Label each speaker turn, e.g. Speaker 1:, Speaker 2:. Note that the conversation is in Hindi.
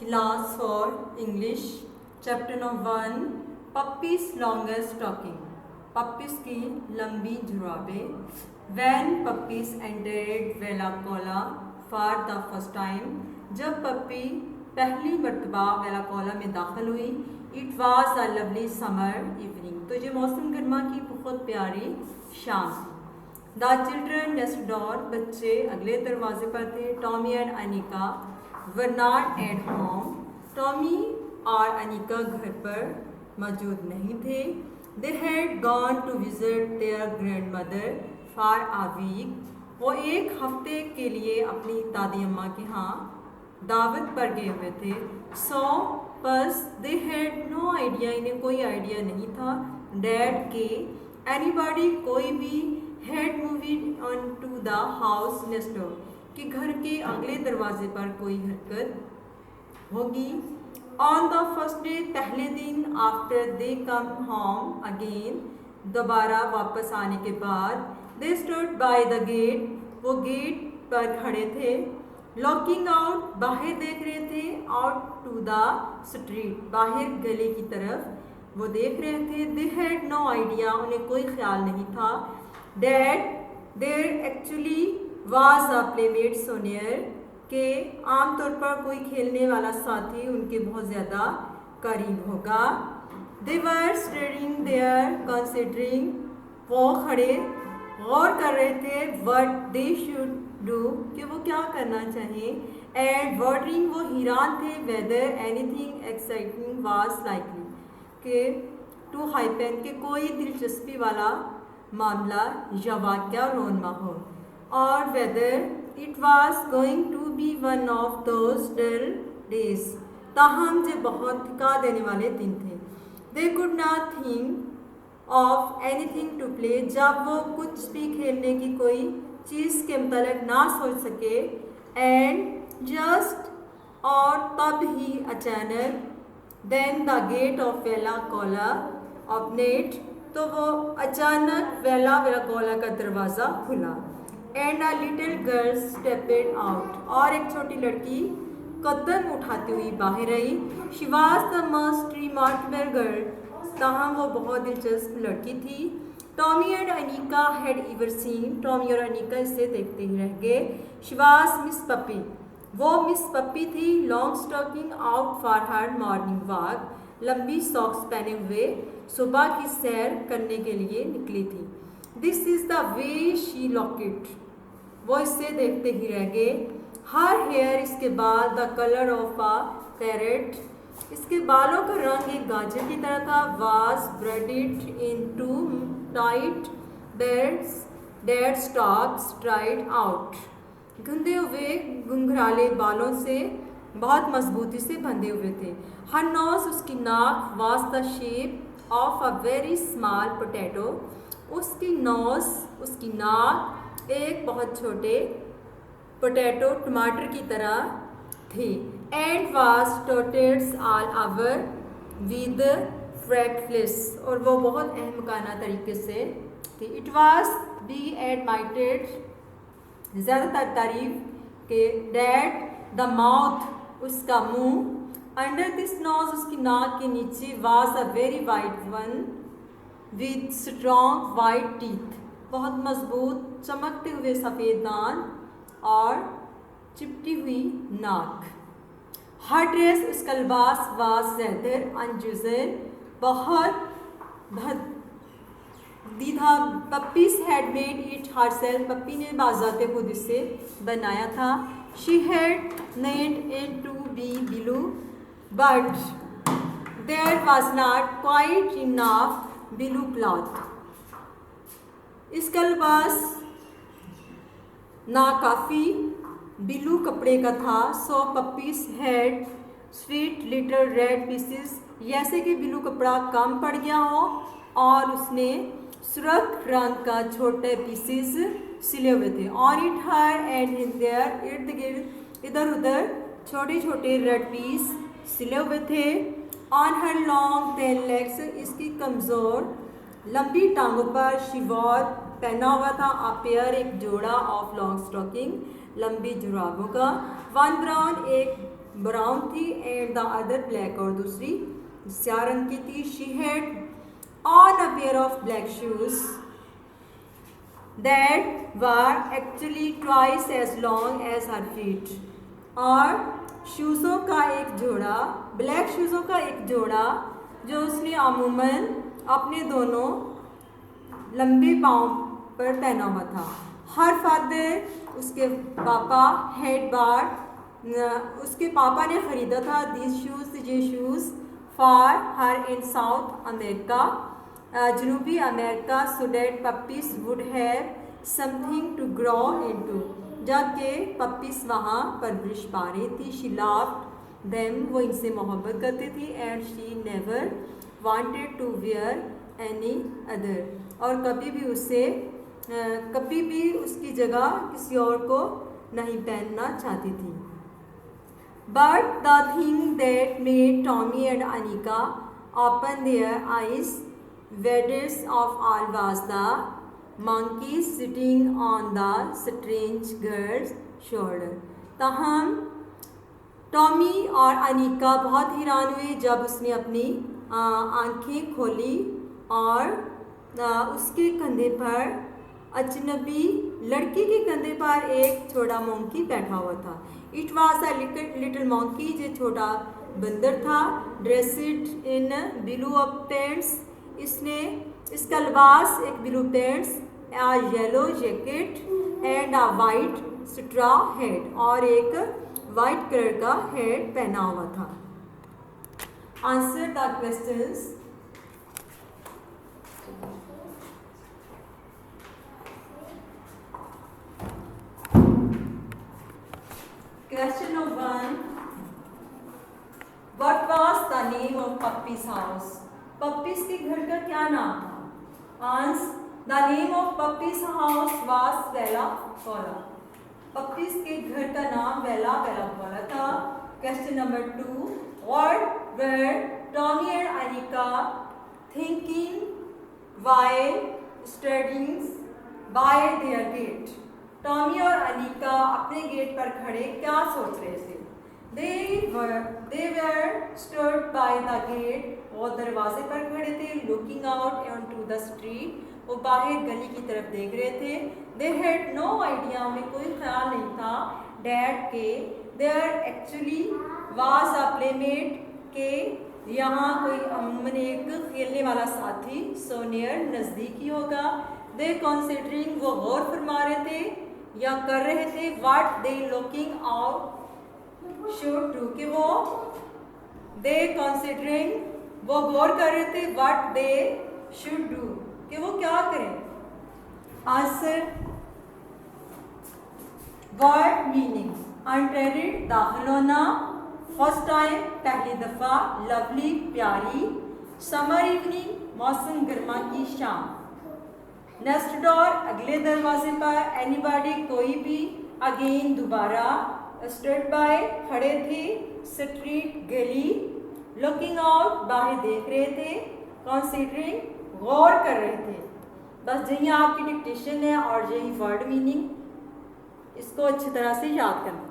Speaker 1: Class 4 English Chapter number 1 Puppies longest talking Puppies की लंबी जुराबें When puppies entered वेलाकोला for the first time जब पप्पी पहली मर्तबा वेलाकोला में दाखिल हुई It was a lovely summer evening तो ये मौसम गर्मा की बहुत प्यारी शाम थी The children next door बच्चे अगले दरवाजे पर थे Tommy and Anika were not at home. Tommy और अनिका घर पर मौजूद नहीं थे. They had gone to visit their grandmother for a week. वो एक हफ्ते के लिए अपनी दादी अम्मा के यहाँ दावत पर गए हुए थे. So बस they had no idea इन्हें कोई आइडिया नहीं था डैड के anybody कोई भी had moved on to the house next door कि घर के अगले दरवाजे पर कोई हरकत होगी. ऑन द फर्स्ट डे पहले दिन after they come home again दोबारा वापस आने के बाद they stood by the gate वो गेट पर खड़े थे. लॉकिंग आउट बाहर देख रहे थे. आउट टू द स्ट्रीट बाहर गले की तरफ वो देख रहे थे. दे हैड नो आइडिया उन्हें कोई ख्याल नहीं था dad there actually was a playmate so near के आमतौर पर कोई खेलने वाला साथी उनके बहुत ज़्यादा करीब होगा. दे वर स्टेरिंग देयर कंसिडरिंग वो खड़े गौर कर रहे थे व्हाट दे शुड डू कि वो क्या करना चाहिए. एंड वॉटरिंग वो हैरान थे whether anything exciting was likely के टू हैपन के कोई दिलचस्पी वाला मामला या वाक़या रोनमा हो और whether it was going to be one of those dull days ताहम जो बहुत थका देने वाले दिन थे. They could not think of anything to play जब वो कुछ भी खेलने की कोई चीज़ के मतलब ना सोच सके. एंड जस्ट और तब ही अचानक then the gate of Villekulla opened तो वो अचानक वेलाकोला का दरवाज़ा खुला. And a little girl stepped out और एक छोटी लड़की कदम उठाती हुई बाहर आई. She was the most remarkable girl ताहम वो बहुत दिलचस्प लड़की थी. Tommy and Annika had ever seen Tommy और अनिका इसे देखते ही रह गए. शी वाज मिस पप्पी वो मिस पप्पी थी. Longstocking out for her morning walk लंबी सॉक्स पहने हुए सुबह की सैर करने के लिए निकली थी. This is the way she locket वो इससे देखते ही रह गए. हर हेयर इसके बाल the colour of a parrot इसके बालों का रंग एक गाजर की तरह था. Was braided in two tight braids that stuck straight out गंदे हुए घुंघराले बालों से बहुत मजबूती से बंधे हुए थे. हर नोज उसकी नाक was the shape of a very small potato उसकी नोज उसकी नाक एक बहुत छोटे पोटैटो टमाटर की तरह थी. And was dotted all over with freckles और वो बहुत अहमकाना तरीके से थी. इट वाज बी एडमाइटेड ज़्यादातर तारीफ के डैड द माउथ उसका मुंह अंडर दिस नोज उसकी नाक के नीचे was a very white one with strong white teeth बहुत मजबूत चमकते हुए सफ़ेद दांत और चिपटी हुई नाक. हर ड्रेस उसका लिबास वाज ज़्यादा अनयूजुअल बहुत दीदा. Pippi's had made it herself Pippi ने बाज़ाते खुद इसे बनाया था. She had need it to be blue but there was not quite enough blue cloth इसका लिबास ना काफ़ी ब्लू कपड़े का था. So Pippi's had sweet little red pieces जैसे कि ब्लू कपड़ा कम पड़ गया हो और उसने सुर्ख रंग का छोटे पीसेस सिले हुए थे. On it here and there इर्द गिर्द इधर उधर छोटे छोटे रेड पीस सिले हुए थे. On her long ten legs इसकी कमज़ोर लंबी टांगों पर शिवार पहना हुआ था. अ पेयर एक जोड़ा ऑफ लॉन्ग स्टॉकिंग लंबी जुराबों का. वन ब्राउन एक ब्राउन थी एंड द अदर ब्लैक, और दूसरी स्याह रंग की थी. She had on a pair of black shoes that were actually twice as long as her feet. और शूज़ों का एक जोड़ा, ब्लैक शूज़ों का एक जोड़ा जो उसने अमूमन अपने दोनों लंबे पाँव पर पहना हुआ था. हर फादर, उसके पापा, हैड बॉट, उसके पापा ने ख़रीदा था ये shoes for her in South America, जनूबी America, so that Pippi's would have something to grow into, जबकि पप्पीज वहाँ परवरिश पा रही थी. शी लव्ड देम, वो इनसे मोहब्बत करती थी. And she never wanted to wear any other, और कभी भी उसकी जगह किसी और को नहीं पहनना चाहती थी. But the thing that made Tommy and Anika open their eyes widest of all was the monkey sitting on the strange girl's shoulder. तहम टॉमी और अनिका बहुत हैरान हुए जब उसने अपनी आंखें खोली और उसके कंधे पर, अजनबी लड़की के कंधे पर एक छोटा मंकी बैठा हुआ था. It was a little monkey, जो छोटा बंदर था. ड्रेस्ड इन ब्लू पैंट्स, इसका लिबास एक blue pants, a yellow jacket and a white straw hat, और एक वाइट कलर का हेड पहना हुआ था. Answer the questions. Question number 1, what was the name of Pippi's house? Pippi's के घर का क्या नाम था? Answer, the name of Pippi's house was Villa Villekulla. Puppy's के घर का नाम वेला कॉला था. Question number 2, what were Tommy and Annika thinking while standing by their gate? Tommy और अनिका अपने गेट पर खड़े क्या सोच रहे थे? They were stood by the gate, वो दरवाजे पर खड़े थे. Looking out onto the street, वो बाहर गली की तरफ देख रहे थे. They had no idea, उन्हें कोई ख्याल नहीं था that के there actually was a playmate, के यहाँ कोई अमूमन एक खेलने वाला साथी so near नज़दीक ही होगा. They considering, वो गौर फरमा रहे थे या कर रहे थे. What they looking out should do, कि वो they considering, वो गौर कर रहे थे. what they should do, कि वो क्या करें. आंसर, वर्ड मीनिंग, अनट्रेडिड दाखिल होना, फर्स्ट टाइम पहली दफ़ा, लवली प्यारी, समर इवनिंग मौसम गर्मा की शाम, नेक्स्ट डोर अगले दरवाजे पर, एनीबॉडी कोई भी, अगेन दोबारा, स्टूड बाय खड़े थे, स्ट्रीट गली, लुकिंग आउट बाहर देख रहे थे, कंसीडरिंग गौर कर रहे थे. बस यही आपकी डिक्टेशन है और यही वर्ड मीनिंग, इसको अच्छी तरह से याद करना.